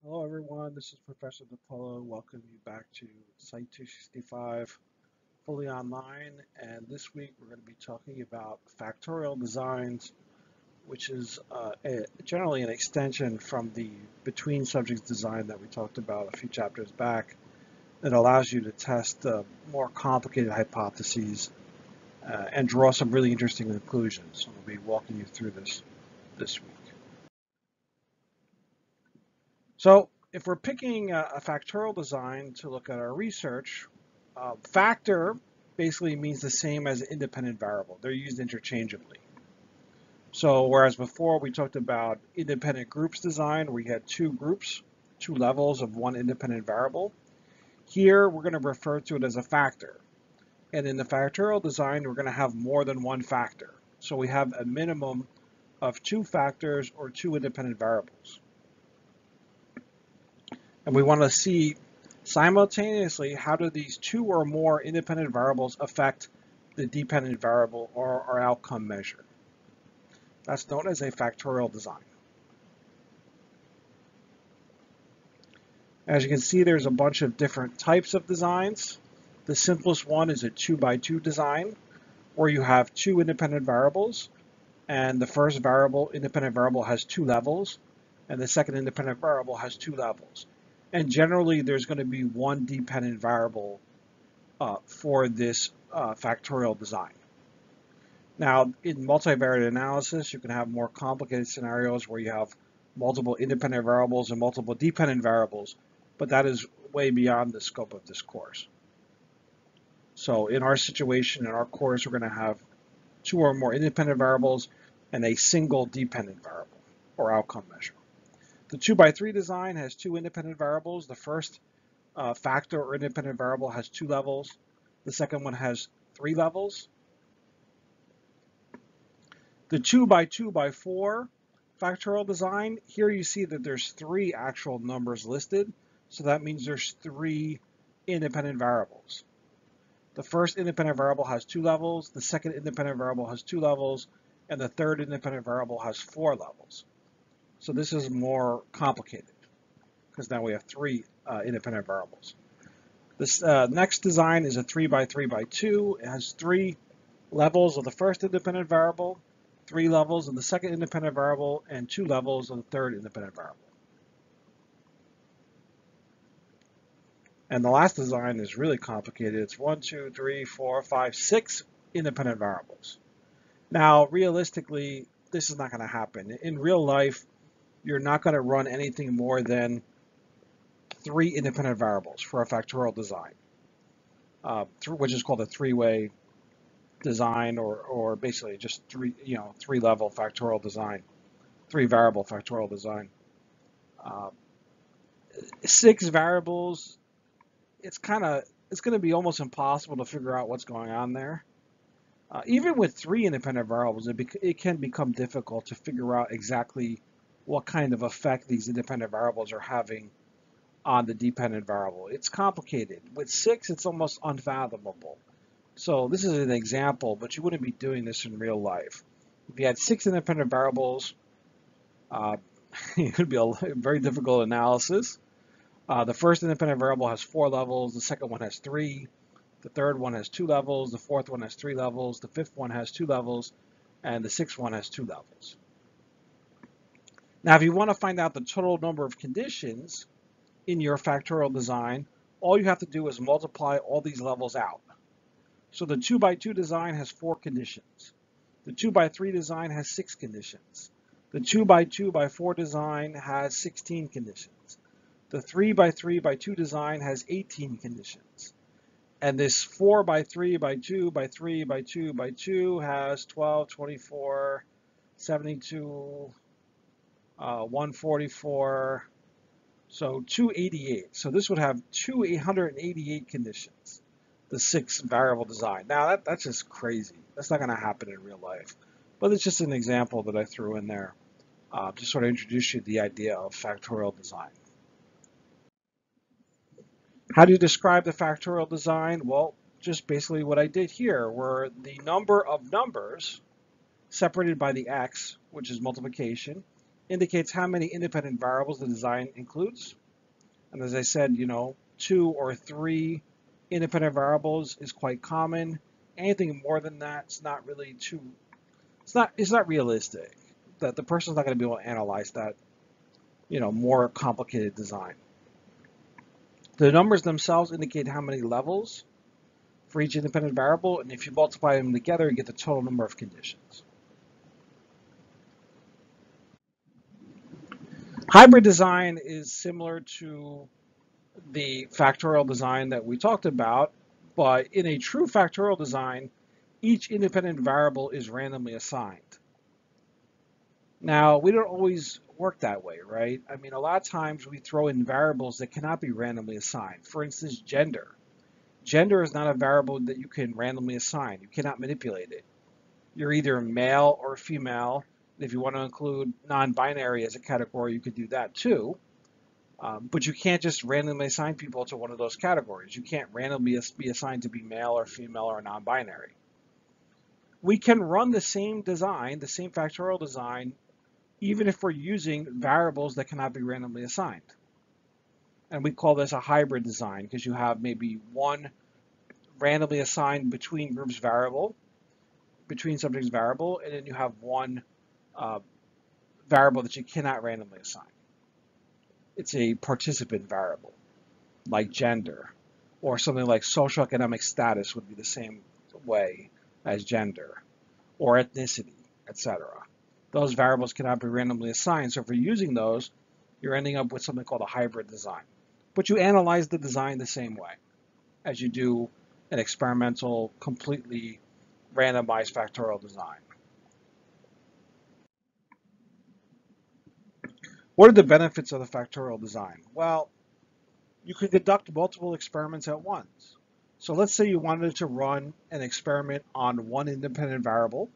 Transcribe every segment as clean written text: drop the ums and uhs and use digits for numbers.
Hello everyone, this is Professor DePolo. Welcome you back to Site 265 fully online, and this week we're going to be talking about factorial designs, which is generally an extension from the between subjects design that we talked about a few chapters back. That allows you to test more complicated hypotheses and draw some really interesting conclusions. So we'll be walking you through this week. So if we're picking a factorial design to look at our research, factor basically means the same as independent variable. They're used interchangeably. So whereas before we talked about independent groups design, where you had two groups, two levels of one independent variable, here we're going to refer to it as a factor. And in the factorial design, we're going to have more than one factor. So we have a minimum of two factors or two independent variables. And we want to see simultaneously how do these two or more independent variables affect the dependent variable or our outcome measure. That's known as a factorial design. As you can see, there's a bunch of different types of designs. The simplest one is a 2x2 design, where you have two independent variables, and the first independent variable has two levels, and the second independent variable has two levels. And generally, there's going to be one dependent variable for this factorial design. Now, in multivariate analysis, you can have more complicated scenarios where you have multiple independent variables and multiple dependent variables, but that is way beyond the scope of this course. So in our situation, in our course, we're going to have two or more independent variables and a single dependent variable or outcome measure. The 2x3 design has two independent variables. The first factor or independent variable has two levels. The second one has three levels. The 2x2x4 factorial design, here you see that there's three actual numbers listed. So that means there's three independent variables. The first independent variable has two levels. The second independent variable has two levels. And the third independent variable has four levels. So this is more complicated because now we have three independent variables. This next design is a 3x3x2. It has three levels of the first independent variable, three levels of the second independent variable, and two levels of the third independent variable. And the last design is really complicated. It's 1, 2, 3, 4, 5, 6 independent variables. Now, realistically, this is not going to happen. In real life, you're not going to run anything more than three independent variables for a factorial design, which is called a three-way design, or basically just three-level factorial design, three-variable factorial design. 6 variables, it's going to be almost impossible to figure out what's going on there. Even with 3 independent variables, it can become difficult to figure out exactly what kind of effect these independent variables are having on the dependent variable. It's complicated. With 6, it's almost unfathomable. So this is an example, but you wouldn't be doing this in real life. If you had 6 independent variables, it could be a very difficult analysis. The first independent variable has 4 levels. The second one has 3. The third one has 2 levels. The fourth one has 3 levels. The fifth one has 2 levels. And the sixth one has 2 levels. Now, if you want to find out the total number of conditions in your factorial design, all you have to do is multiply all these levels out. So the 2x2 design has 4 conditions. The 2x3 design has 6 conditions. The 2x2x4 design has 16 conditions. The 3x3x2 design has 18 conditions. And this 4x3x2x3x2x2 has 12, 24, 72, 144, so 288. So this would have 888 conditions, the 6 variable design. Now that's just crazy. That's not going to happen in real life. But it's just an example that I threw in there to sort of introduce you to the idea of factorial design. How do you describe the factorial design? Well, just basically what I did here, where the number of numbers separated by the x, which is multiplication, indicates how many independent variables the design includes. And as I said, 2 or 3 independent variables is quite common. Anything more than that, it's not realistic. That the person's not going to be able to analyze that, more complicated design. The numbers themselves indicate how many levels for each independent variable, and if you multiply them together, you get the total number of conditions. Hybrid design is similar to the factorial design that we talked about, but in a true factorial design, each independent variable is randomly assigned. Now, we don't always work that way, right? I mean, a lot of times we throw in variables that cannot be randomly assigned. For instance, gender. Gender is not a variable that you can randomly assign. You cannot manipulate it. You're either male or female. If you want to include non-binary as a category, you could do that too. But you can't just randomly assign people to one of those categories. You can't randomly be assigned to be male or female or non-binary. We can run the same design, the same factorial design, even if we're using variables that cannot be randomly assigned. And we call this a hybrid design because you have maybe one randomly assigned between groups variable, between subjects variable, and then you have one variable that you cannot randomly assign. It's a participant variable, like gender, or something like social economic status would be the same way as gender, or ethnicity, etc. Those variables cannot be randomly assigned, so if you're using those, you're ending up with something called a hybrid design. But you analyze the design the same way as you do an experimental, completely randomized factorial design. What are the benefits of the factorial design? Well, you could conduct multiple experiments at once. So let's say you wanted to run an experiment on one independent variable,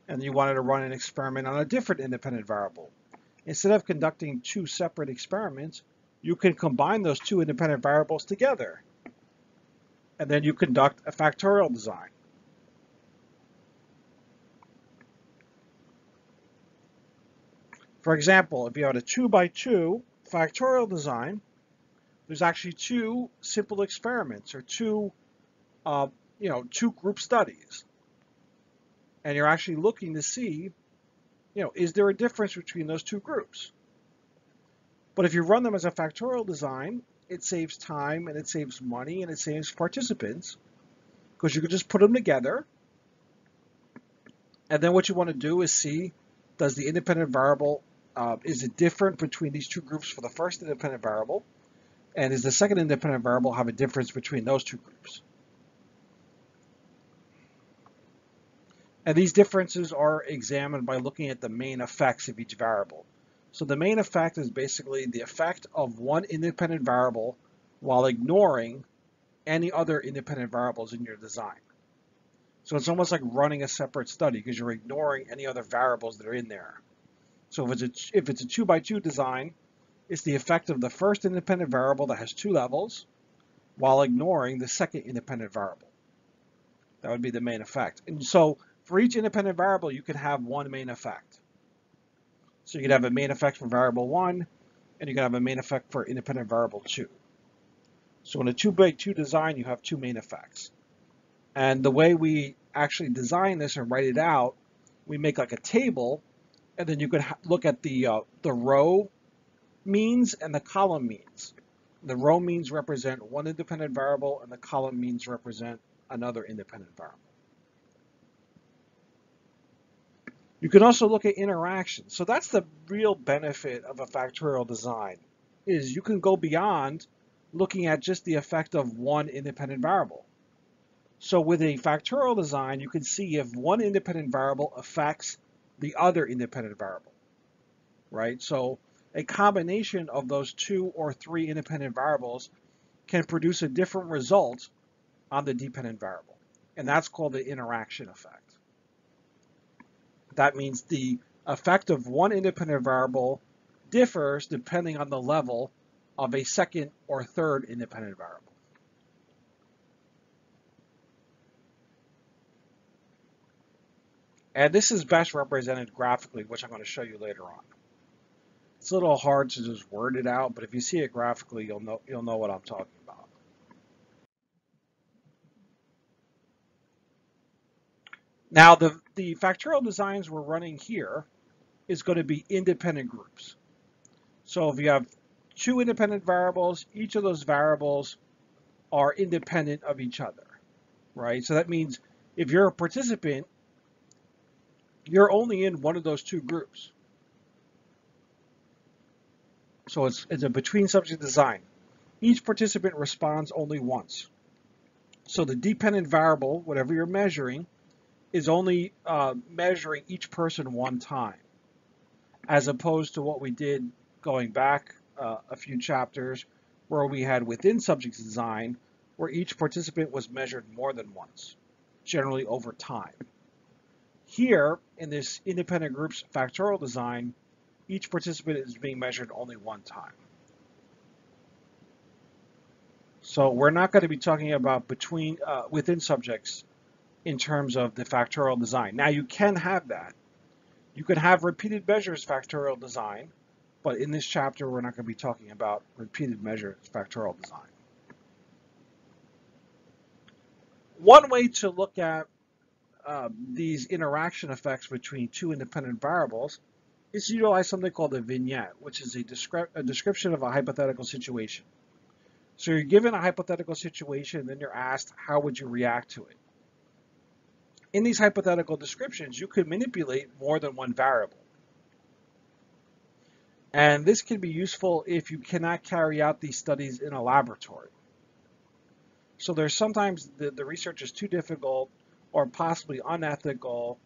and you wanted to run an experiment on a different independent variable. Instead of conducting 2 separate experiments, you can combine those 2 independent variables together. And then you conduct a factorial design. For example, if you had a 2x2 factorial design, there's actually 2 simple experiments or 2 group studies. And you're actually looking to see, is there a difference between those 2 groups? But if you run them as a factorial design, it saves time and it saves money and it saves participants because you can just put them together. And then what you want to do is see, does the independent variable, is it different between these 2 groups for the first independent variable? And does the second independent variable have a difference between those 2 groups? And these differences are examined by looking at the main effects of each variable. So the main effect is basically the effect of one independent variable while ignoring any other independent variables in your design. So it's almost like running a separate study because you're ignoring any other variables that are in there. So if it's a 2x2 design, it's the effect of the first independent variable that has 2 levels while ignoring the second independent variable. That would be the main effect. And so for each independent variable, you can have one main effect. So you could have a main effect for variable 1, and you can have a main effect for independent variable 2. So in a 2x2 design, you have 2 main effects. And the way we actually design this and write it out, we make like a table, and then you could look at the row means and the column means. The row means represent one independent variable, and the column means represent another independent variable. You can also look at interactions. So that's the real benefit of a factorial design, is you can go beyond looking at just the effect of one independent variable. So with a factorial design, you can see if one independent variable affects the other independent variable, right? So a combination of those 2 or 3 independent variables can produce a different result on the dependent variable. And that's called the interaction effect. That means the effect of one independent variable differs depending on the level of a second or third independent variable. And this is best represented graphically, which I'm going to show you later on. It's a little hard to just word it out, but if you see it graphically, you'll know what I'm talking about. Now, the factorial designs we're running here is going to be independent groups. So if you have two independent variables, each of those variables are independent of each other, right? So that means if you're a participant, you're only in one of those two groups. So it's a between subject design. Each participant responds only once. So the dependent variable, whatever you're measuring, is only measuring each person one time, as opposed to what we did going back a few chapters where we had within subject design, where each participant was measured more than once, generally over time. Here, in this independent groups factorial design, each participant is being measured only one time. So we're not going to be talking about within subjects in terms of the factorial design. Now you can have that. You can have repeated measures factorial design, but in this chapter we're not going to be talking about repeated measures factorial design. One way to look at these interaction effects between two independent variables is to utilize something called a vignette, which is a description of a hypothetical situation. So you're given a hypothetical situation, and then you're asked, how would you react to it? In these hypothetical descriptions, you could manipulate more than one variable. And this can be useful if you cannot carry out these studies in a laboratory. So there's sometimes the research is too difficult or possibly unethical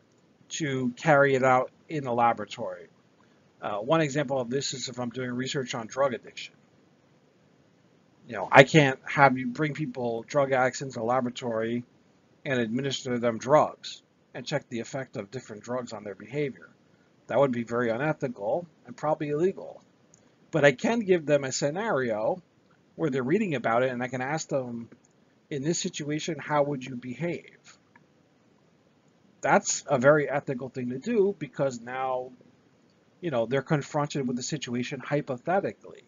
to carry it out in a laboratory. One example of this is if I'm doing research on drug addiction. I can't have you bring people, drug addicts, into a laboratory and administer them drugs and check the effect of different drugs on their behavior. That would be very unethical and probably illegal. But I can give them a scenario where they're reading about it, and I can ask them, in this situation, how would you behave? That's a very ethical thing to do, because now, they're confronted with the situation hypothetically,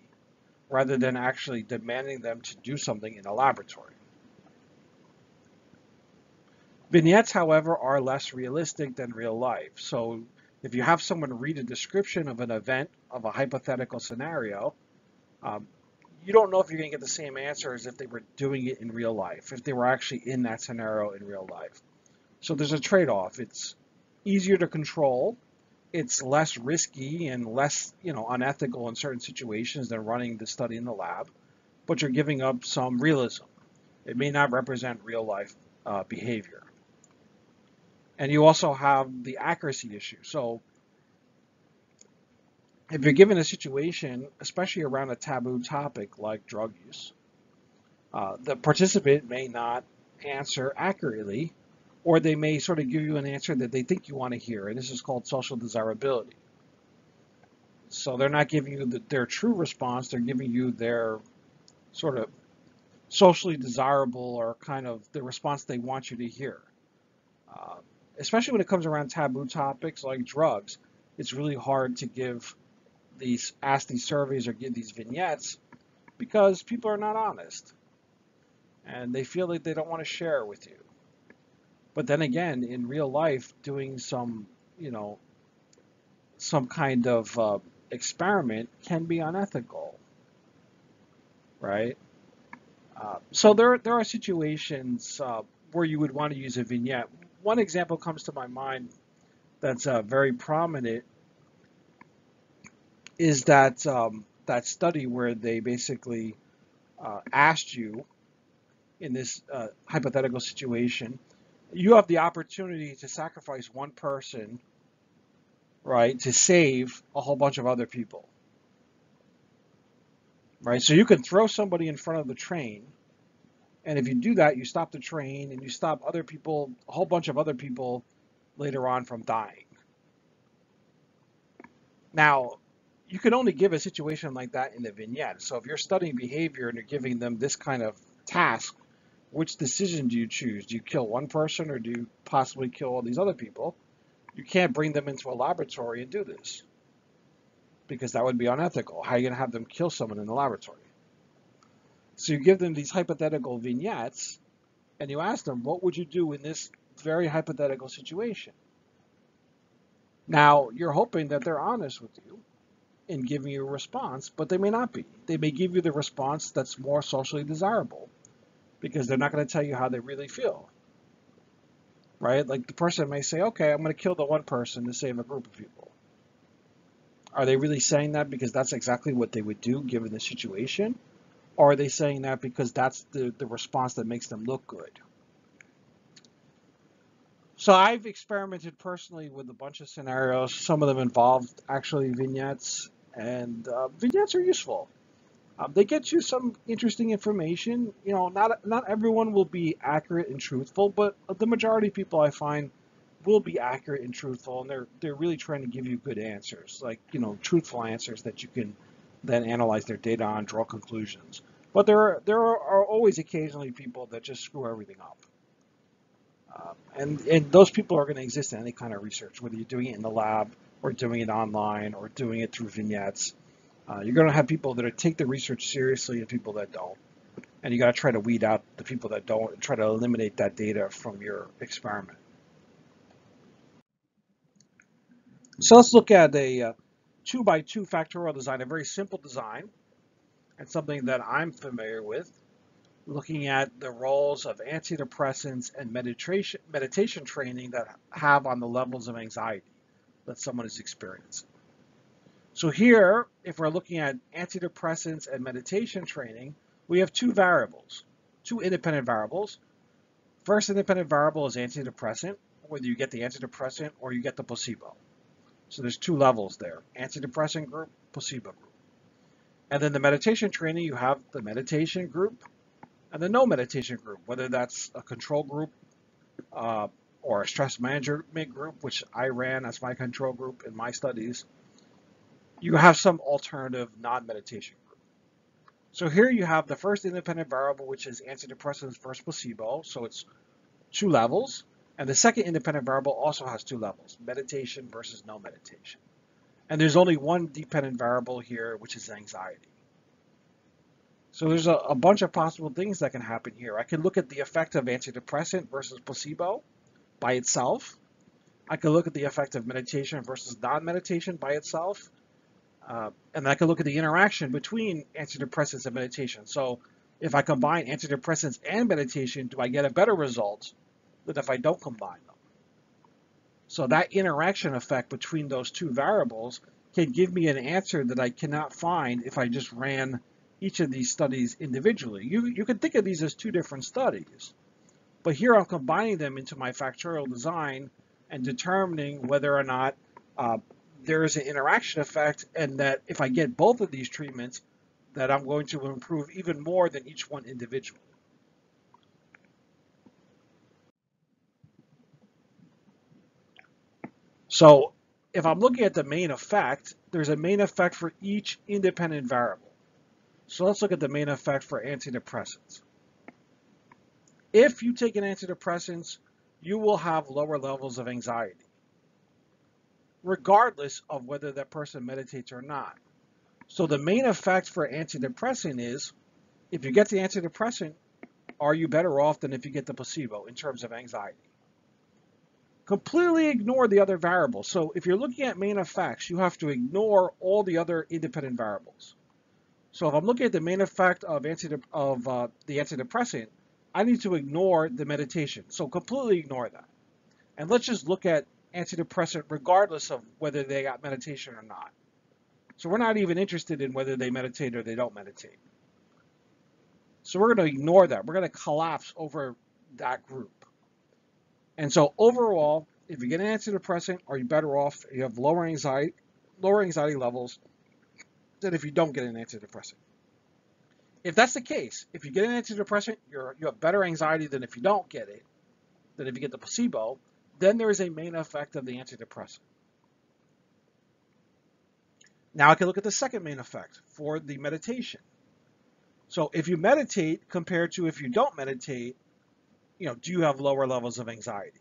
rather than actually demanding them to do something in a laboratory. Vignettes, however, are less realistic than real life. So if you have someone read a description of an event, of a hypothetical scenario, you don't know if you're going to get the same answer as if they were doing it in real life, if they were actually in that scenario in real life. So there's a trade-off. It's easier to control. It's less risky and less, unethical in certain situations than running the study in the lab, but you're giving up some realism. It may not represent real life behavior. And you also have the accuracy issue. So if you're given a situation, especially around a taboo topic like drug use, the participant may not answer accurately, or they may sort of give you an answer that they think you want to hear, and this is called social desirability. So they're not giving you their true response, they're giving you their sort of socially desirable, or kind of the response they want you to hear. Especially when it comes around taboo topics like drugs, it's really hard to ask these surveys or give these vignettes, because people are not honest and they feel like they don't want to share with you. But then again, in real life, doing some kind of experiment can be unethical, right? So there are situations where you would want to use a vignette. One example comes to my mind that's very prominent is that study where they basically asked you, in this hypothetical situation, you have the opportunity to sacrifice one person, right, to save a whole bunch of other people, right? So you can throw somebody in front of the train, and if you do that, you stop the train and you stop other people, a whole bunch of other people later on, from dying. Now, you can only give a situation like that in a vignette. So if you're studying behavior and you're giving them this kind of task, which decision do you choose? Do you kill one person, or do you possibly kill all these other people? You can't bring them into a laboratory and do this. because that would be unethical. How are you going to have them kill someone in the laboratory? So you give them these hypothetical vignettes and you ask them, what would you do in this very hypothetical situation? Now, you're hoping that they're honest with you in giving you a response, but they may not be. They may give you the response that's more socially desirable because they're not going to tell you how they really feel, right? Like the person may say, okay, I'm going to kill the one person to save a group of people. Are they really saying that because that's exactly what they would do given the situation? Or are they saying that because that's the response that makes them look good? So I've experimented personally with a bunch of scenarios. Some of them involved actually vignettes, and vignettes are useful. They get you some interesting information. You know, not everyone will be accurate and truthful, but the majority of people I find will be accurate and truthful, and they're really trying to give you good answers, like truthful answers that you can then analyze their data on, draw conclusions. But there are always occasionally people that just screw everything up. And those people are going to exist in any kind of research, whether you're doing it in the lab or doing it online or doing it through vignettes. You're going to have people that take the research seriously and people that don't. And you got to try to weed out the people that don't and try to eliminate that data from your experiment. So let's look at a 2x2 factorial design, a very simple design, and something that I'm familiar with, looking at the roles of antidepressants and meditation training that have on the levels of anxiety that someone is experiencing. So here, if we're looking at antidepressants and meditation training, we have two variables, two independent variables. First independent variable is antidepressant, whether you get the antidepressant or you get the placebo. So there's two levels there, antidepressant group, placebo group. And then the meditation training, you have the meditation group and the no meditation group, whether that's a control group or a stress management group, which I ran as my control group in my studies. You have some alternative non-meditation group. So here you have the first independent variable, which is antidepressants versus placebo. So it's two levels. And the second independent variable also has two levels, meditation versus no meditation. And there's only one dependent variable here, which is anxiety. So there's a bunch of possible things that can happen here. I can look at the effect of antidepressant versus placebo by itself. I can look at the effect of meditation versus non-meditation by itself. And I can look at the interaction between antidepressants and meditation. So if I combine antidepressants and meditation, do I get a better result than if I don't combine them? So that interaction effect between those two variables can give me an answer that I cannot find if I just ran each of these studies individually. You can think of these as two different studies, but here I'm combining them into my factorial design and determining whether or not there is an interaction effect, and that if I get both of these treatments, that I'm going to improve even more than each one individually. So if I'm looking at the main effect, there's a main effect for each independent variable. So let's look at the main effect for antidepressants. If you take an antidepressant, you will have lower levels of anxiety, regardless of whether that person meditates or not. So the main effect for antidepressant is, if you get the antidepressant, are you better off than if you get the placebo in terms of anxiety? Completely ignore the other variables. So if you're looking at main effects, you have to ignore all the other independent variables. So if I'm looking at the main effect of the antidepressant, I need to ignore the meditation. So completely ignore that. And let's just look at antidepressant regardless of whether they got meditation or not. So we're not even interested in whether they meditate or they don't meditate. So we're going to ignore that. We're going to collapse over that group. And so overall, if you get an antidepressant, are you better off? You have lower anxiety levels than if you don't get an antidepressant. If that's the case, if you get an antidepressant, you have better anxiety than if you don't get it, than if you get the placebo, then there is a main effect of the antidepressant. Now I can look at the second main effect for the meditation. So if you meditate compared to if you don't meditate, do you have lower levels of anxiety?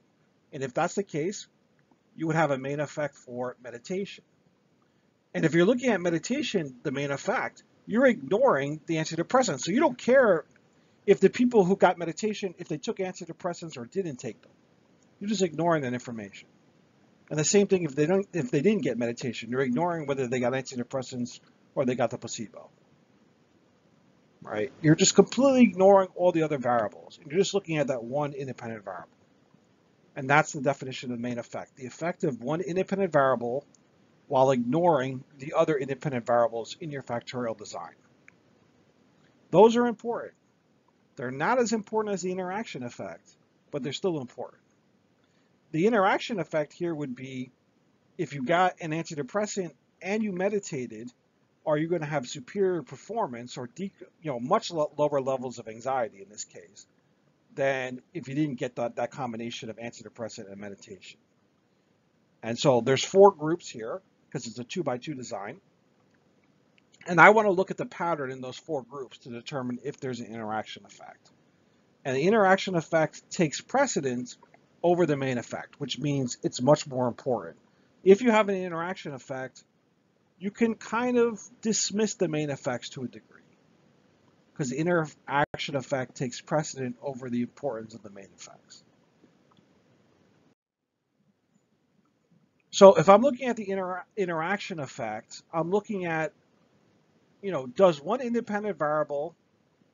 And if that's the case, you would have a main effect for meditation. And if you're looking at meditation, the main effect, you're ignoring the antidepressants. So you don't care if the people who got meditation, if they took antidepressants or didn't take them. You're just ignoring that information. And the same thing if they didn't get meditation, you're ignoring whether they got antidepressants or they got the placebo. Right? You're just completely ignoring all the other variables. And you're just looking at that one independent variable. And that's the definition of the main effect. The effect of one independent variable while ignoring the other independent variables in your factorial design. Those are important. They're not as important as the interaction effect, but they're still important. The interaction effect here would be if you got an antidepressant and you meditated, are you going to have superior performance or much lower levels of anxiety in this case than if you didn't get that combination of antidepressant and meditation. And so there's 4 groups here because it's a 2x2 design. And I want to look at the pattern in those 4 groups to determine if there's an interaction effect. And the interaction effect takes precedence over the main effect, which means it's much more important. If you have an interaction effect, you can kind of dismiss the main effects to a degree because the interaction effect takes precedent over the importance of the main effects. So if I'm looking at the interaction effect, I'm looking at, does one independent variable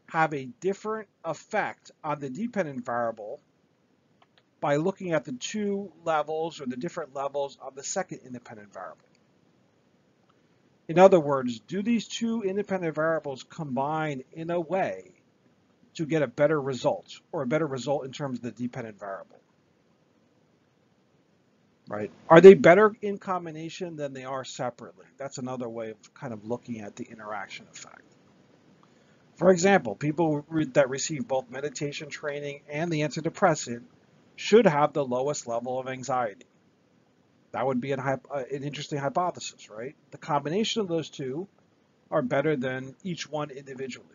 have a different effect on the dependent variable by looking at the 2 levels or the different levels of the second independent variable? In other words, do these 2 independent variables combine in a way to get a better result or a better result in terms of the dependent variable? Right? Are they better in combination than they are separately? That's another way of kind of looking at the interaction effect. For example, people that receive both meditation training and the antidepressant should have the lowest level of anxiety. That would be an interesting hypothesis, right? The combination of those 2 are better than each one individually.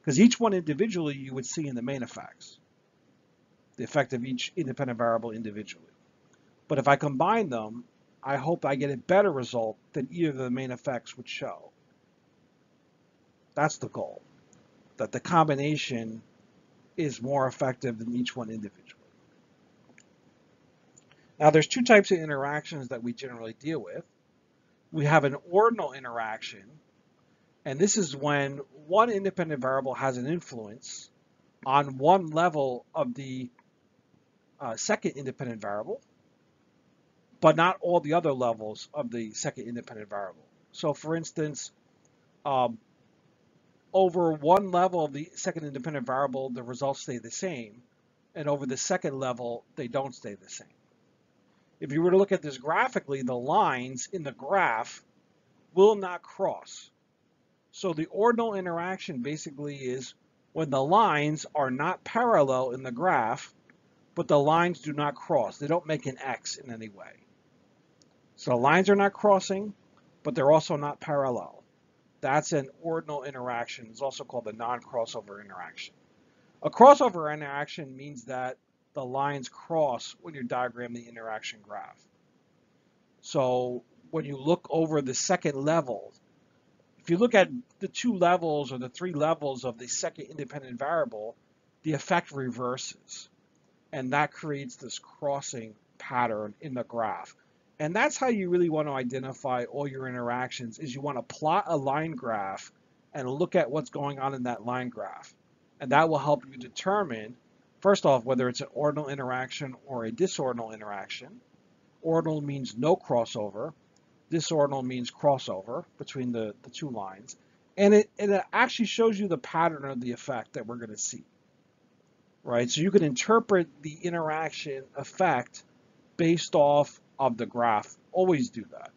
Because each one individually you would see in the main effects, the effect of each independent variable individually. But if I combine them, I hope I get a better result than either of the main effects would show. That's the goal, that the combination is more effective than each one individually. Now there's 2 types of interactions that we generally deal with. We have an ordinal interaction, and this is when one independent variable has an influence on one level of the second independent variable, but not all the other levels of the second independent variable. So for instance, over one level of the second independent variable, the results stay the same, and over the second level, they don't stay the same. If you were to look at this graphically, the lines in the graph will not cross. So the ordinal interaction basically is when the lines are not parallel in the graph, but the lines do not cross. They don't make an X in any way. So the lines are not crossing, but they're also not parallel. That's an ordinal interaction. It's also called a non-crossover interaction. A crossover interaction means that the lines cross when you diagram the interaction graph. So when you look over the second level, if you look at the 2 levels or the 3 levels of the second independent variable, the effect reverses. And that creates this crossing pattern in the graph. And that's how you really want to identify all your interactions, is you want to plot a line graph and look at what's going on in that line graph. And that will help you determine, first off, whether it's an ordinal interaction or a disordinal interaction. Ordinal means no crossover. Disordinal means crossover between the 2 lines. And it actually shows you the pattern of the effect that we're going to see. Right? So you can interpret the interaction effect based off of the graph. Always do that.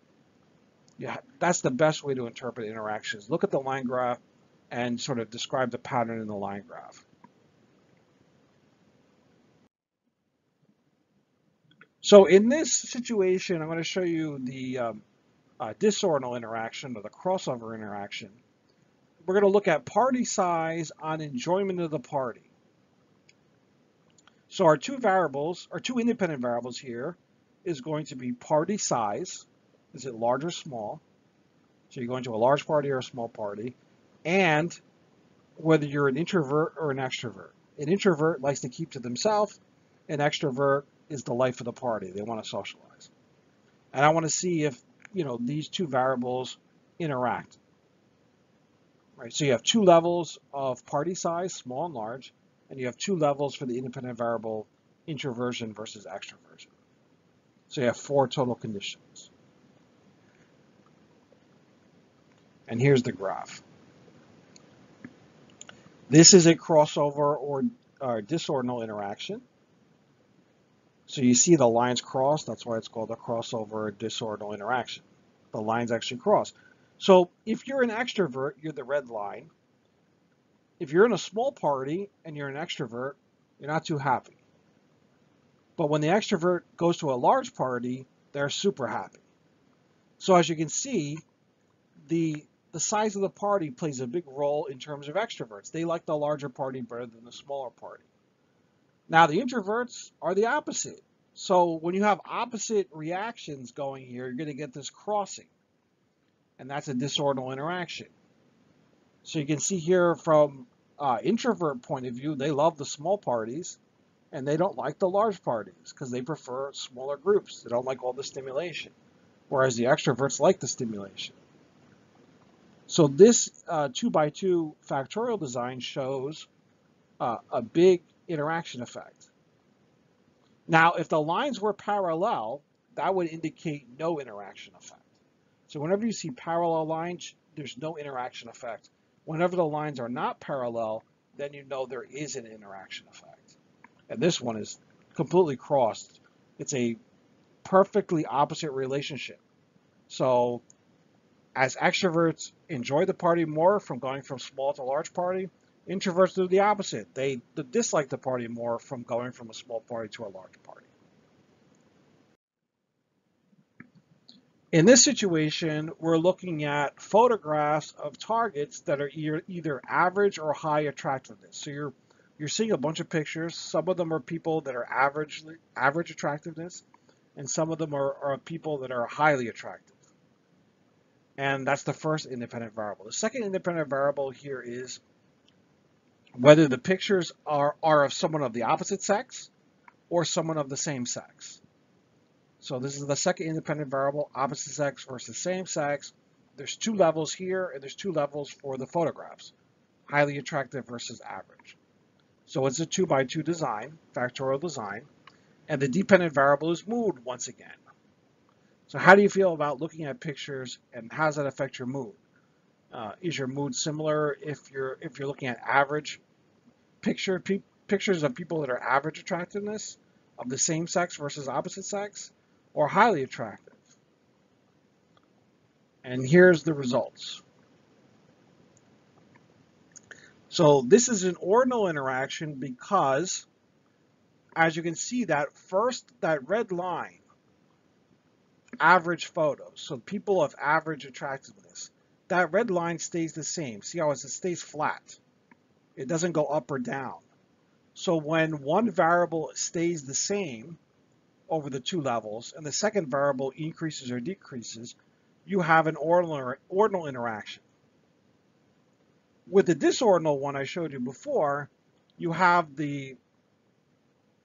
Yeah, that's the best way to interpret interactions. Look at the line graph and sort of describe the pattern in the line graph. So in this situation, I'm going to show you the disordinal interaction or the crossover interaction. We're going to look at party size on enjoyment of the party. So our 2 variables, our 2 independent variables here, is going to be party size, Is it large or small? So you're going to a large party or a small party, and whether you're an introvert or an extrovert. An introvert likes to keep to themselves. An extrovert is the life of the party. They want to socialize. And I want to see if, these two variables interact. Right? So you have two levels of party size, small and large, and you have two levels for the independent variable introversion versus extroversion. So you have four total conditions. And here's the graph. This is a crossover or disorder interaction. So you see the lines cross. That's why it's called a crossover disorder interaction. The lines actually cross. So if you're an extrovert, you're the red line. If you're in a small party and you're an extrovert, you're not too happy. But when the extrovert goes to a large party, they're super happy. So as you can see, the size of the party plays a big role in terms of extroverts. They like the larger party better than the smaller party. Now the introverts are the opposite. So when you have opposite reactions going here, you're going to get this crossing. And that's a disorder interaction. So you can see here from introvert point of view, they love the small parties and they don't like the large parties because they prefer smaller groups. They don't like all the stimulation, whereas the extroverts like the stimulation. So this 2x2 factorial design shows a big interaction effect. Now, if the lines were parallel, that would indicate no interaction effect. So whenever you see parallel lines, there's no interaction effect. Whenever the lines are not parallel, then you know there is an interaction effect. And this one is completely crossed. It's a perfectly opposite relationship. So as extroverts enjoy the party more from going from small to large party, introverts do the opposite. They dislike the party more from going from a small party to a large party. In this situation, we're looking at photographs of targets that are either average or high attractiveness. So you're seeing a bunch of pictures. Some of them are people that are average attractiveness, and some of them are people that are highly attractive. And that's the first independent variable. The second independent variable here is whether the pictures are of someone of the opposite sex or someone of the same sex. So this is the second independent variable, opposite sex versus same sex. There's two levels here, and there's two levels for the photographs, highly attractive versus average. So it's a 2x2 design, factorial design, and the dependent variable is mood once again. So how do you feel about looking at pictures, and how does that affect your mood? Is your mood similar if you're looking at average pictures of people that are average attractiveness of the same sex versus opposite sex, or highly attractive? And here's the results. So this is an ordinal interaction because, as you can see, that red line, average photos, so people of average attractiveness, that red line stays the same. See how it stays flat. It doesn't go up or down. So when one variable stays the same over the two levels and the second variable increases or decreases, you have an ordinal interaction. With the disordinal one I showed you before, you have the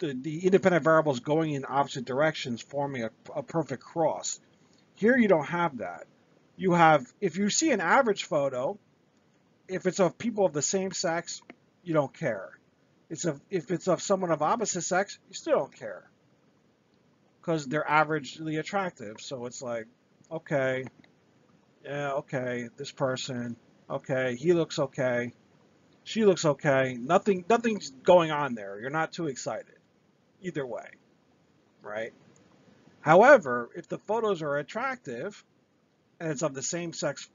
independent variables going in opposite directions, forming a perfect cross. Here you don't have that. You have, if you see an average photo, if it's of people of the same sex, you don't care. If it's of someone of opposite sex, you still don't care because they're averagely attractive. So it's like, okay, yeah, okay, this person, okay, he looks okay, she looks okay. Nothing's going on there. You're not too excited either way, right? However, if the photos are attractive and it's of the same sex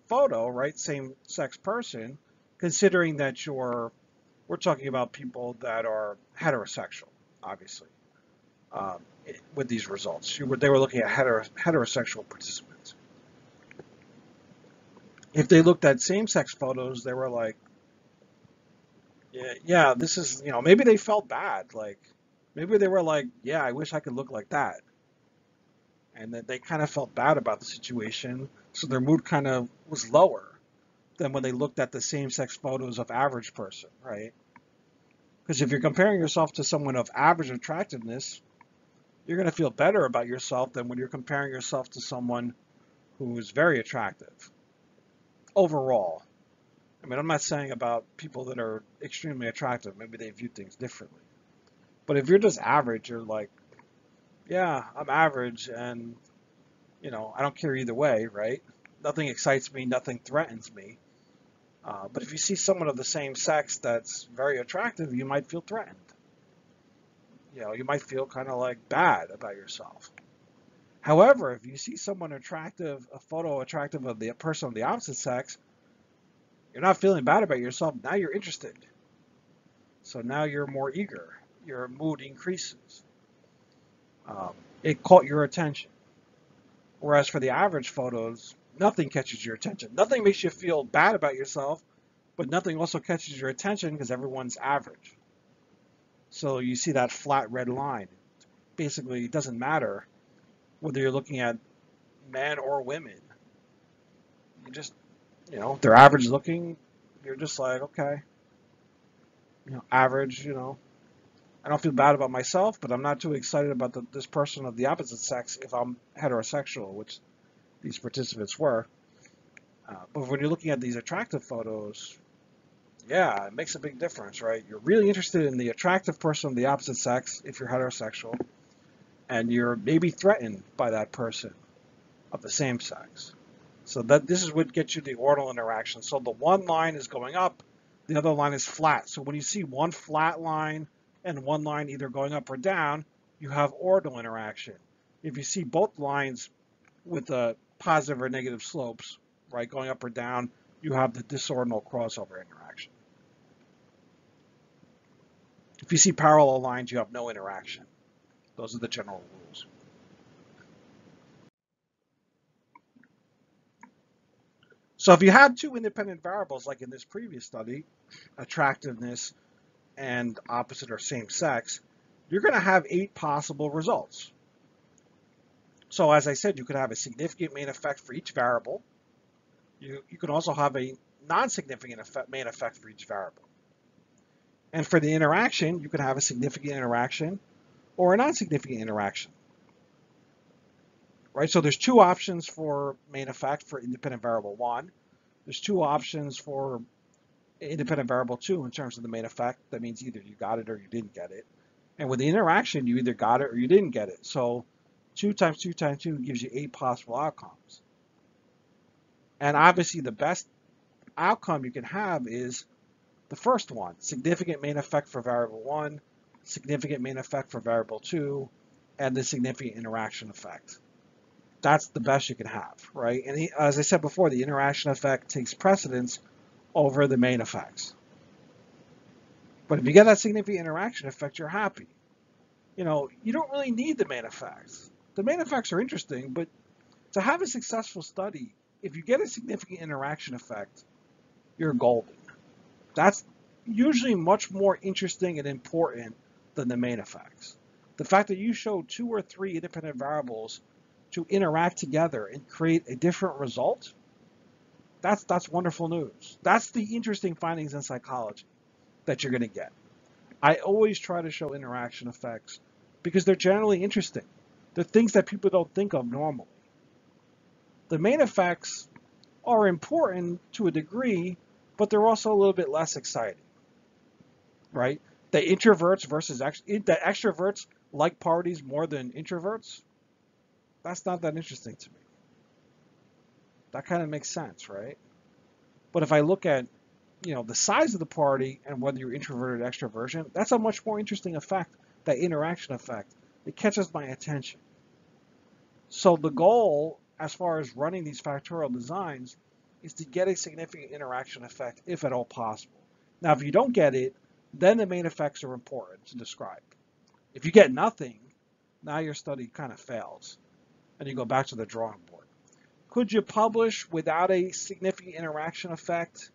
photo, right, same sex person, considering that we're talking about people that are heterosexual, obviously, um, with these results. They were looking at heterosexual participants. If they looked at same-sex photos, they were like, yeah, this is, maybe they felt bad. Like, maybe they were like, yeah, I wish I could look like that. and that they kind of felt bad about the situation, so their mood kind of was lower than when they looked at the same-sex photos of average person, right? Because if you're comparing yourself to someone of average attractiveness, you're going to feel better about yourself than when you're comparing yourself to someone who is very attractive overall. I mean, I'm not saying about people that are extremely attractive. Maybe they view things differently. But if you're just average, you're like, yeah, I'm average, and I don't care either way, right? Nothing excites me, nothing threatens me. But if you see someone of the same sex that's very attractive, you might feel threatened. You might feel kind of like bad about yourself. However, if you see someone attractive, a photo attractive of the person of the opposite sex, you're not feeling bad about yourself. Now you're interested. So now you're more eager. Your mood increases. It caught your attention. Whereas for the average photos, nothing catches your attention. Nothing makes you feel bad about yourself, but nothing also catches your attention because everyone's average. So you see that flat red line. Basically, it doesn't matter whether you're looking at men or women. You just, they're average looking. You're just like, okay, average, I don't feel bad about myself, but I'm not too excited about this person of the opposite sex if I'm heterosexual, which these participants were. But when you're looking at these attractive photos, yeah, it makes a big difference, right? You're really interested in the attractive person of the opposite sex if you're heterosexual, and you're maybe threatened by that person of the same sex. So this is what gets you the ordinal interaction. So the one line is going up, the other line is flat. So when you see one flat line and one line either going up or down, you have ordinal interaction. If you see both lines with positive or negative slopes, right, going up or down, you have the disordinal crossover interaction. If you see parallel lines, you have no interaction. Those are the general rules. So if you had two independent variables, like in this previous study, attractiveness and opposite or same sex, you're going to have 8 possible results. So as I said, you could have a significant main effect for each variable. You could also have a non-significant main effect for each variable. And for the interaction, you could have a significant interaction or a non-significant interaction. Right? So there's 2 options for main effect for independent variable 1. There's 2 options for independent variable 2 in terms of the main effect. That means either you got it or you didn't get it. And with the interaction, you either got it or you didn't get it. So 2 times 2 times 2 gives you 8 possible outcomes. And obviously the best outcome you can have is the first one, significant main effect for variable 1, significant main effect for variable 2, and the significant interaction effect. That's the best you can have, right? And as I said before, the interaction effect takes precedence over the main effects. But if you get that significant interaction effect, you're happy. You don't really need the main effects. The main effects are interesting, but to have a successful study, if you get a significant interaction effect, you're golden. That's usually much more interesting and important than the main effects. The fact that you show 2 or 3 independent variables to interact together and create a different result, that's wonderful news. That's the interesting findings in psychology that you're going to get. I always try to show interaction effects because they're generally interesting. They're things that people don't think of normally. The main effects are important to a degree, but they're also a little bit less exciting, right? The introverts versus the extroverts like parties more than introverts, that's not that interesting to me. That kind of makes sense, right? But if I look at, the size of the party and whether you're introverted or extroversion, that's a much more interesting effect, that interaction effect. It catches my attention. So the goal, as far as running these factorial designs, is to get a significant interaction effect, if at all possible. Now, if you don't get it, then the main effects are important to describe. If you get nothing, now your study kind of fails, and you go back to the drawing board. Could you publish without a significant interaction effect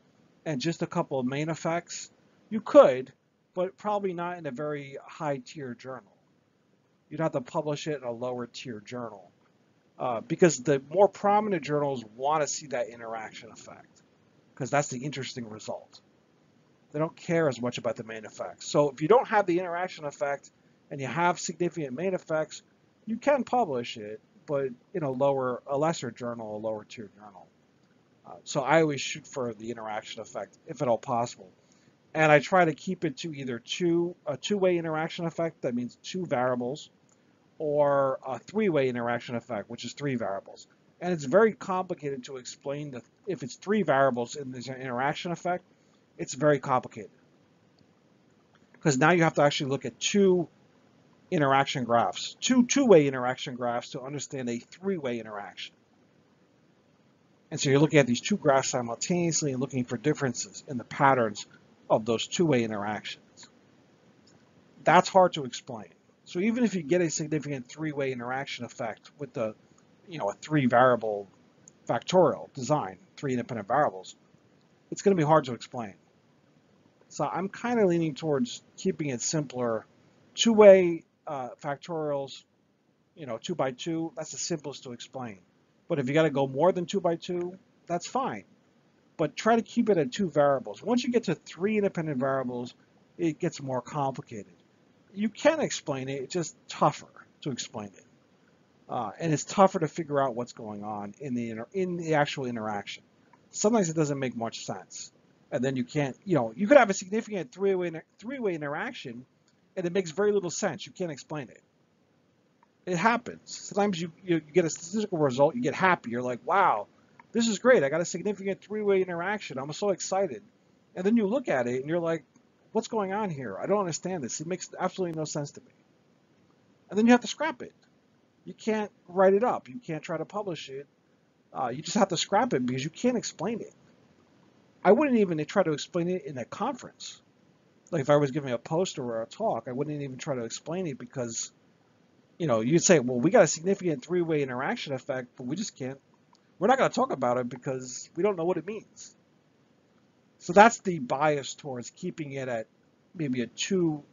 and just a couple of main effects? You could, but probably not in a very high-tier journal. You'd have to publish it in a lower-tier journal because the more prominent journals want to see that interaction effect because that's the interesting result. They don't care as much about the main effects. So if you don't have the interaction effect and you have significant main effects, you can publish it, but in a lesser journal, a lower tier journal. So I always shoot for the interaction effect if at all possible. And I try to keep it to either a two-way interaction effect, that means two variables, or a three-way interaction effect, which is three variables. And it's very complicated to explain if it's three variables and there's an interaction effect, it's very complicated. Because now you have to actually look at two interaction graphs, two-way interaction graphs to understand a three-way interaction. And so you're looking at these two graphs simultaneously and looking for differences in the patterns of those two-way interactions. That's hard to explain. So even if you get a significant three-way interaction effect with a three-variable factorial design, three independent variables, it's going to be hard to explain. So I'm kind of leaning towards keeping it simpler. Two-way factorials, 2 by 2, that's the simplest to explain. But if you got to go more than 2 by 2, that's fine. But try to keep it at two variables. Once you get to three independent variables, it gets more complicated. You can explain it, it's just tougher to explain it. And it's tougher to figure out what's going on in the actual interaction. Sometimes it doesn't make much sense. And then you can't, you could have a significant three-way interaction and it makes very little sense. You can't explain it. It happens. Sometimes you get a statistical result, you get happy. You're like, wow, this is great. I got a significant three-way interaction. I'm so excited. And then you look at it and you're like, what's going on here? I don't understand this. It makes absolutely no sense to me. And then you have to scrap it. You can't write it up. You can't try to publish it. You just have to scrap it because you can't explain it. I wouldn't even try to explain it in a conference. Like if I was giving a poster or a talk, I wouldn't even try to explain it because, you'd say, well, we got a significant three-way interaction effect, but we just can't. We're not going to talk about it because we don't know what it means. So that's the bias towards keeping it at maybe a two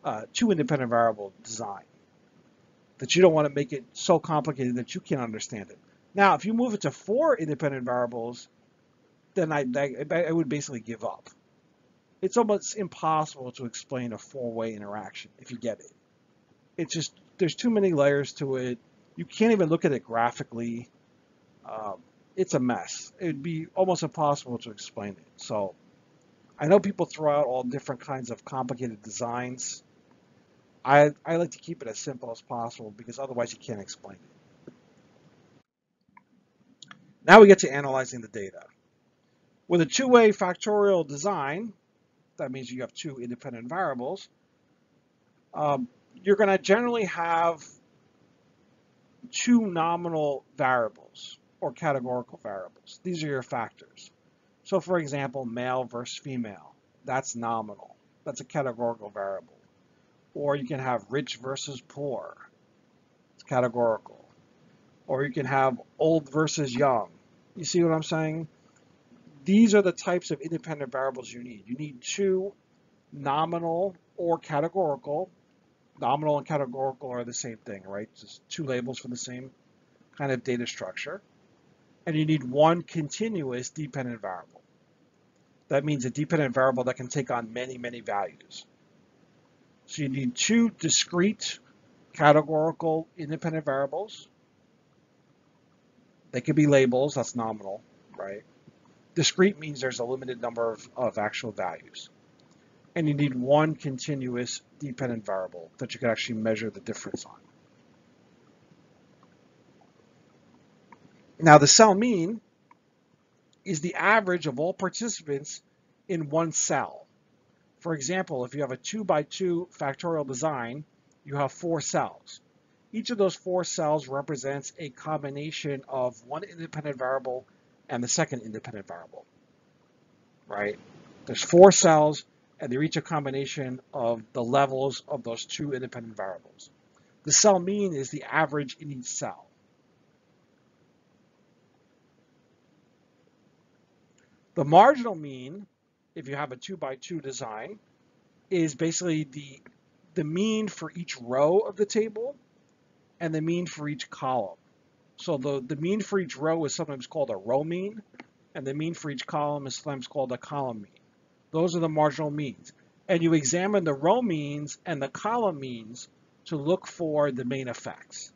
independent variable design. That you don't want to make it so complicated that you can't understand it. Now, if you move it to 4 independent variables, then I would basically give up. It's almost impossible to explain a 4-way interaction if you get it. It's just, there's too many layers to it. You can't even look at it graphically. It's a mess. It'd be almost impossible to explain it. So I know people throw out all different kinds of complicated designs. I like to keep it as simple as possible because otherwise you can't explain it. Now we get to analyzing the data. With a two-way factorial design, that means you have two independent variables, you're going to generally have two nominal variables or categorical variables. These are your factors. So for example, male versus female, that's nominal. That's a categorical variable. Or you can have rich versus poor, it's categorical. Or you can have old versus young. You see what I'm saying? These are the types of independent variables you need. You need two nominal or categorical. Nominal and categorical are the same thing, right? Just two labels for the same kind of data structure. And you need one continuous dependent variable. That means a dependent variable that can take on many, many values. So you need two discrete categorical independent variables. They could be labels, that's nominal, right? Discrete means there's a limited number of actual values. And you need one continuous dependent variable that you can actually measure the difference on. Now the cell mean is the average of all participants in one cell. For example, if you have a 2 by 2 factorial design, you have 4 cells. Each of those 4 cells represents a combination of one independent variable and the second independent variable, right? There's 4 cells, and they're each a combination of the levels of those 2 independent variables. The cell mean is the average in each cell. The marginal mean, if you have a 2 by 2 design, is basically the mean for each row of the table and the mean for each column. So the mean for each row is sometimes called a row mean, and the mean for each column is sometimes called a column mean. Those are the marginal means. And you examine the row means and the column means to look for the main effects.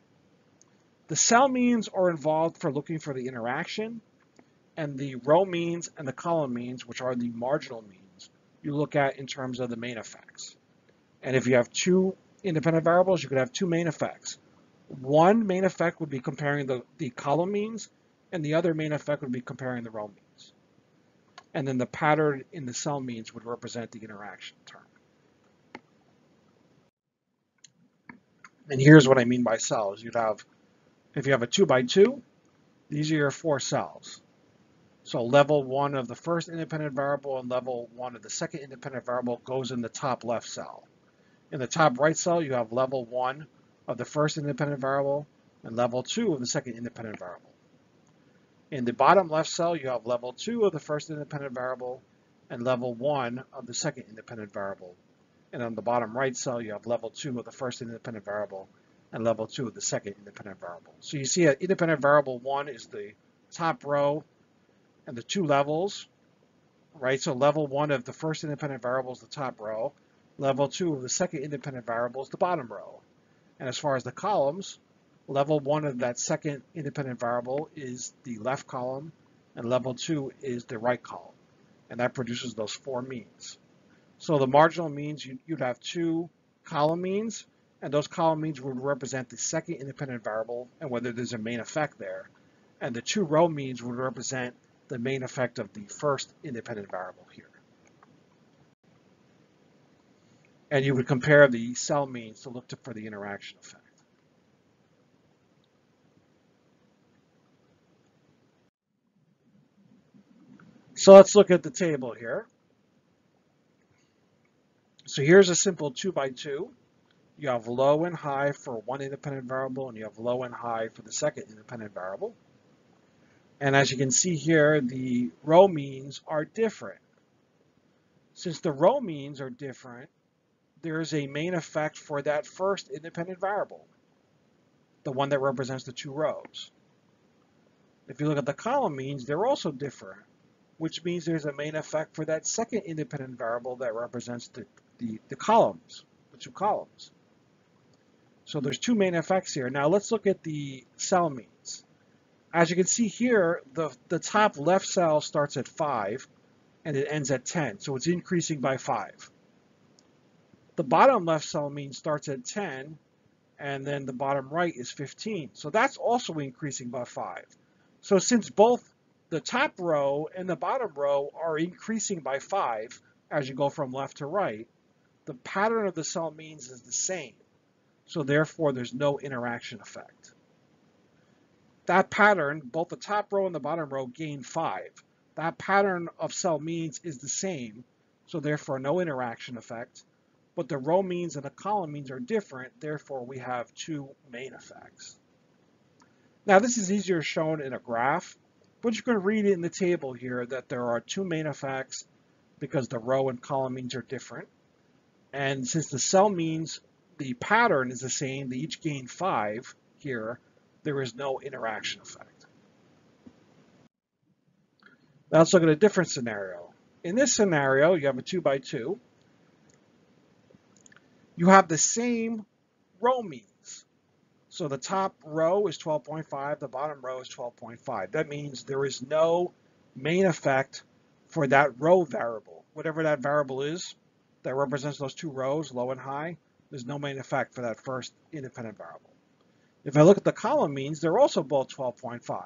The cell means are involved for looking for the interaction, and the row means and the column means, which are the marginal means, you look at in terms of the main effects. And if you have two independent variables, you could have two main effects. One main effect would be comparing the column means, and the other main effect would be comparing the row means. And then the pattern in the cell means would represent the interaction term. And here's what I mean by cells. You'd have, if you have a 2 by 2, these are your 4 cells. So level 1 of the first independent variable and level 1 of the second independent variable goes in the top left cell. In the top right cell, you have level 1 of the first independent variable and level 2 of the second independent variable. In the bottom left cell, you have level 2 of the first independent variable and level 1 of the second independent variable. And on the bottom right cell, you have level 2 of the first independent variable and level 2 of the second independent variable. So you see that independent variable 1 is the top row and the 2 levels, right? So level 1 of the first independent variable is the top row. Level 2 of the second independent variable is the bottom row. And as far as the columns, level 1 of that second independent variable is the left column, and level 2 is the right column. And that produces those 4 means. So the marginal means, you'd have 2 column means, and those column means would represent the second independent variable and whether there's a main effect there. And the 2 row means would represent the main effect of the first independent variable here. And you would compare the cell means to look for the interaction effect. So let's look at the table here. So here's a simple 2 by 2. You have low and high for one independent variable, and you have low and high for the second independent variable. And as you can see here, the row means are different. Since the row means are different, there is a main effect for that first independent variable, the one that represents the 2 rows. If you look at the column means, they're also different, which means there's a main effect for that second independent variable that represents the columns, the 2 columns. So there's 2 main effects here. Now let's look at the cell means. As you can see here, the top left cell starts at 5 and it ends at 10, so it's increasing by 5. The bottom left cell mean starts at 10 and then the bottom right is 15, so that's also increasing by 5. So since both the top row and the bottom row are increasing by 5 as you go from left to right, the pattern of the cell means is the same. So therefore, there's no interaction effect. That pattern, both the top row and the bottom row gain 5. That pattern of cell means is the same, so therefore no interaction effect. But the row means and the column means are different, therefore we have 2 main effects. Now this is easier shown in a graph, but you can read it in the table here that there are 2 main effects because the row and column means are different. And since the cell means the pattern is the same, they each gain 5 here, there is no interaction effect. Now let's look at a different scenario. In this scenario, you have a 2 by 2. You have the same row means. So the top row is 12.5, the bottom row is 12.5. That means there is no main effect for that row variable. Whatever that variable is that represents those 2 rows, low and high, there's no main effect for that first independent variable. If I look at the column means, they're also both 12.5.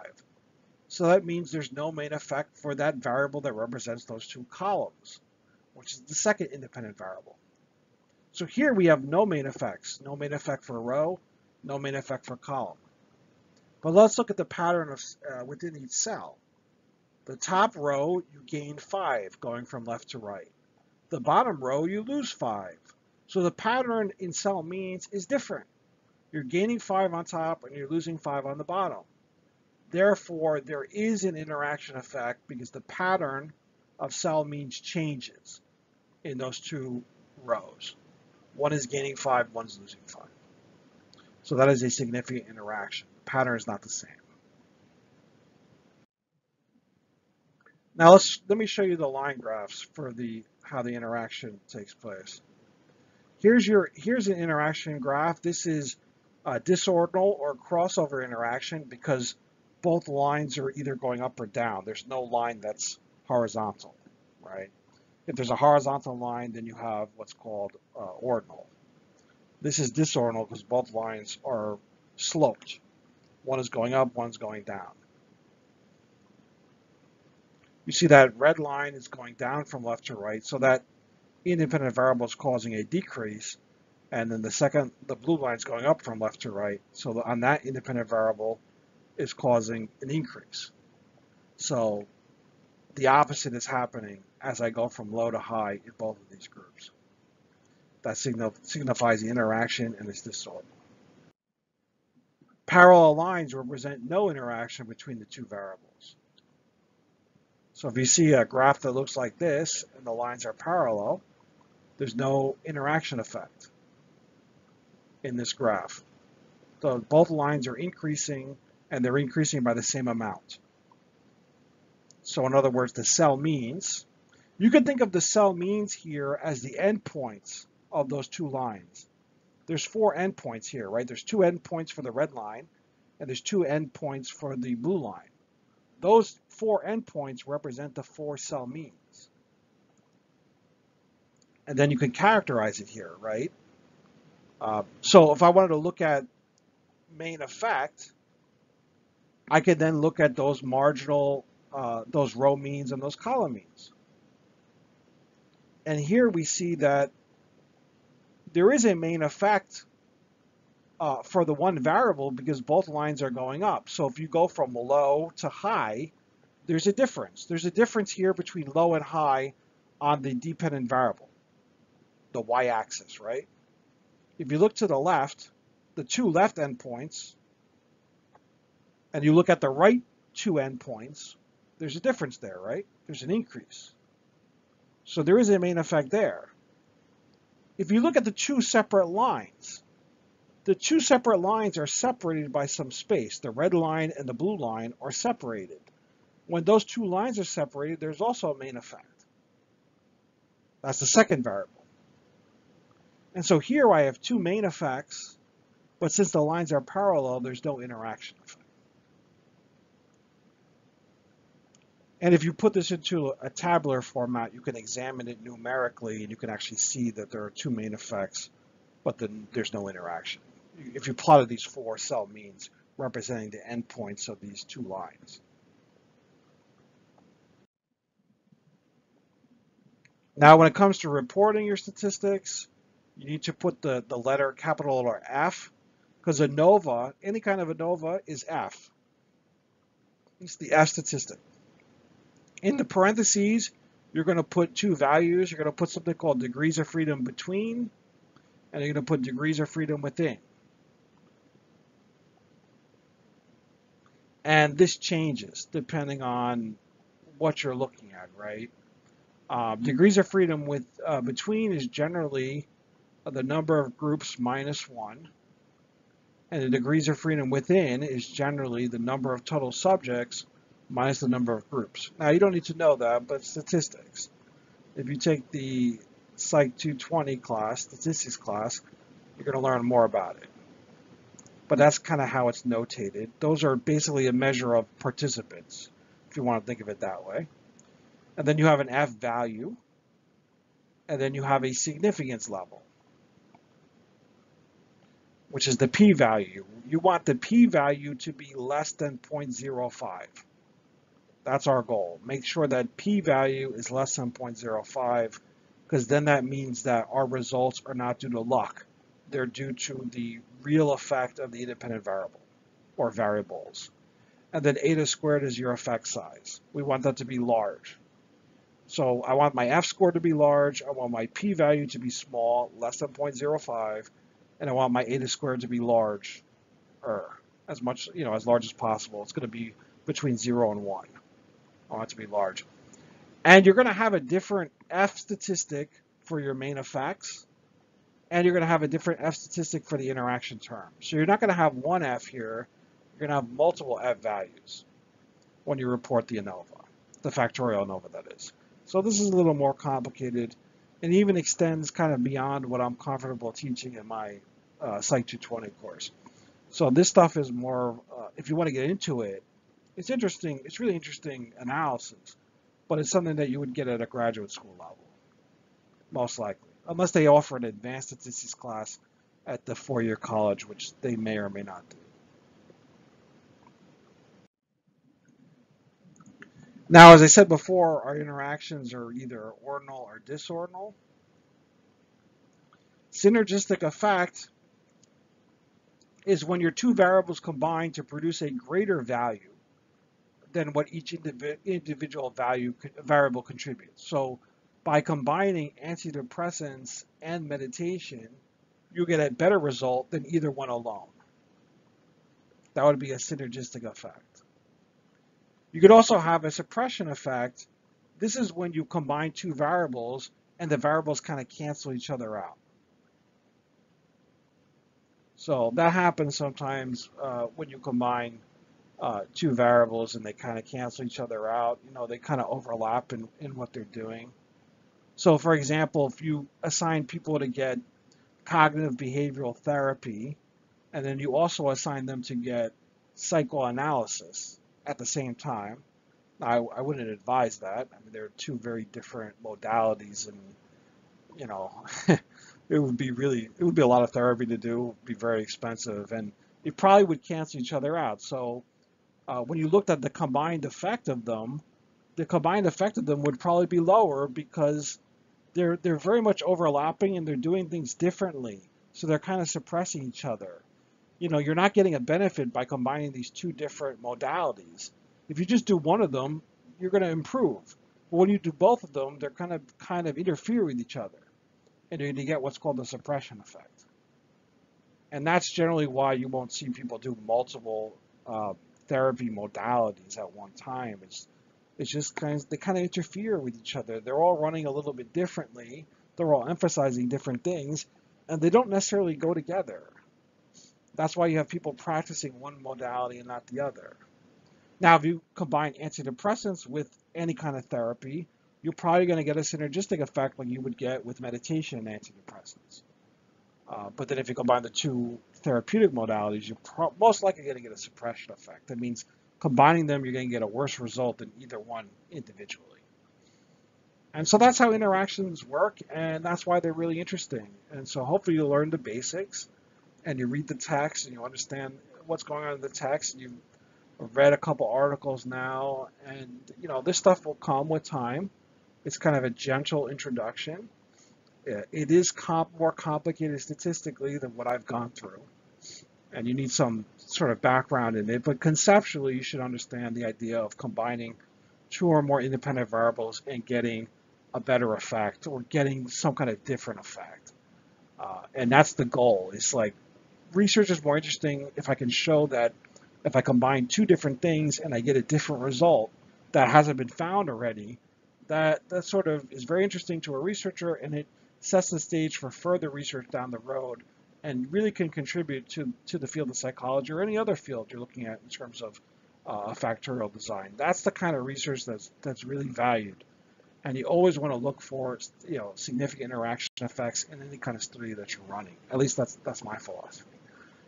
So that means there's no main effect for that variable that represents those 2 columns, which is the second independent variable. So here we have no main effects. No main effect for a row, no main effect for a column. But let's look at the pattern of within each cell. The top row, you gain 5 going from left to right. The bottom row, you lose 5. So the pattern in cell means is different. You're gaining 5 on top and you're losing 5 on the bottom. Therefore, there is an interaction effect because the pattern of cell means changes in those 2 rows. One is gaining 5, one's losing 5. So that is a significant interaction. The pattern is not the same. Now let me show you the line graphs for how the interaction takes place. Here's an interaction graph. This is a disorthogonal or crossover interaction because both lines are either going up or down. There's no line that's horizontal, right? If there's a horizontal line, then you have what's called ordinal. This is disorthogonal because both lines are sloped. One is going up, one's going down. You see that red line is going down from left to right, so that independent variable is causing a decrease, and then the blue line is going up from left to right, so on that independent variable is causing an increase. So the opposite is happening as I go from low to high in both of these groups. That signifies the interaction, and it's disordered. Parallel lines represent no interaction between the two variables. So if you see a graph that looks like this, and the lines are parallel, there's no interaction effect in this graph. So both lines are increasing, and they're increasing by the same amount. So in other words, the cell means, you can think of the cell means here as the endpoints of those two lines. There's 4 endpoints here, right? There's 2 endpoints for the red line, and there's 2 endpoints for the blue line. Those 4 endpoints represent the 4 cell means. And then you can characterize it here, right? So if I wanted to look at main effect, I could then look at those marginal, those row means and those column means. And here we see that there is a main effect for the one variable because both lines are going up. So if you go from low to high, there's a difference. There's a difference here between low and high on the dependent variable, the y-axis, right? If you look to the left, the 2 left endpoints, and you look at the right 2 endpoints, there's a difference there, right? There's an increase. So there is a main effect there. If you look at the 2 separate lines, the 2 separate lines are separated by some space. The red line and the blue line are separated. When those 2 lines are separated, there's also a main effect. That's the second variable. And so here I have 2 main effects, but since the lines are parallel, there's no interaction effect. And if you put this into a tabular format, you can examine it numerically, and you can actually see that there are 2 main effects, but then there's no interaction. If you plotted these 4 cell means representing the endpoints of these 2 lines. Now, when it comes to reporting your statistics, you need to put the letter capital or F, because ANOVA, any kind of ANOVA is F. It's the F statistic. In the parentheses, you're going to put 2 values. You're going to put something called degrees of freedom between, and you're going to put degrees of freedom within. And this changes depending on what you're looking at, right? Degrees of freedom between is generally the number of groups minus 1. And the degrees of freedom within is generally the number of total subjects minus the number of groups. Now, you don't need to know that, but statistics. If you take the Psych 220 class, statistics class, you're going to learn more about it. But that's kind of how it's notated. Those are basically a measure of participants, if you want to think of it that way. And then you have an F value, and then you have a significance level, which is the p-value. You want the p-value to be less than 0.05. That's our goal. Make sure that p-value is less than 0.05, because then that means that our results are not due to luck. They're due to the real effect of the independent variable or variables. And then eta squared is your effect size. We want that to be large. So I want my F score to be large. I want my p-value to be small, less than 0.05, and I want my eta squared to be large, as large as possible. It's going to be between 0 and 1. I want it to be large. And you're going to have a different F statistic for your main effects, and you're going to have a different F statistic for the interaction term. So you're not going to have one F here. You're going to have multiple F values when you report the ANOVA. the factorial ANOVA, that is. So this is a little more complicated and even extends kind of beyond what I'm comfortable teaching in my Psych 220 course. So this stuff is more, if you want to get into it, it's interesting. It's really interesting analysis, but it's something that you would get at a graduate school level, most likely, unless they offer an advanced statistics class at the four-year college, which they may or may not do. Now, as I said before, our interactions are either ordinal or disordinal. Synergistic effect is when your two variables combine to produce a greater value than what each individual variable contributes. So by combining antidepressants and meditation, you get a better result than either one alone. That would be a synergistic effect. You could also have a suppression effect. This is when you combine two variables and the variables kind of cancel each other out. So that happens sometimes when you combine two variables and they kind of cancel each other out. You know, they kind of overlap in what they're doing. So for example, if you assign people to get cognitive behavioral therapy, and then you also assign them to get psychoanalysis at the same time, I wouldn't advise that. I mean, they're two very different modalities, and you know, it would be a lot of therapy to do. It would be very expensive, and it probably would cancel each other out. So when you looked at the combined effect of them, would probably be lower because they're very much overlapping and they're doing things differently. So they're kind of suppressing each other. You know, you're not getting a benefit by combining these two different modalities. If you just do one of them, you're going to improve. But when you do both of them, they're kind of interfere with each other, and you get what's called the suppression effect. And that's generally why you won't see people do multiple therapy modalities at one time. It's just they kind of interfere with each other. They're all running a little bit differently. They're all emphasizing different things, and they don't necessarily go together. That's why you have people practicing one modality and not the other. Now, if you combine antidepressants with any kind of therapy, you're probably going to get a synergistic effect like you would get with meditation and antidepressants. But then if you combine the two therapeutic modalities, you're most likely going to get a suppression effect. That means combining them, you're going to get a worse result than either one individually. And so that's how interactions work, and that's why they're really interesting. And so hopefully you learn the basics, and you read the text, and you understand what's going on in the text, and you've read a couple articles now, and you know this stuff will come with time. It's kind of a gentle introduction. It is more complicated statistically than what I've gone through, and you need some sort of background in it, but conceptually you should understand the idea of combining two or more independent variables and getting a better effect or getting some kind of different effect. And that's the goal. It's like research is more interesting if I can show that if I combine two different things and I get a different result that hasn't been found already, that sort of is very interesting to a researcher, and it sets the stage for further research down the road and really can contribute to the field of psychology or any other field you're looking at in terms of factorial design. That's the kind of research that's really valued. And you always want to look for, you know, significant interaction effects in any kind of study that you're running. At least that's my philosophy.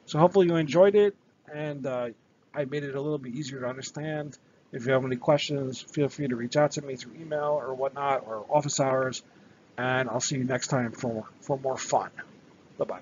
So hopefully you enjoyed it, and I made it a little bit easier to understand. If you have any questions, feel free to reach out to me through email or whatnot, or office hours, and I'll see you next time for more fun. Bye-bye.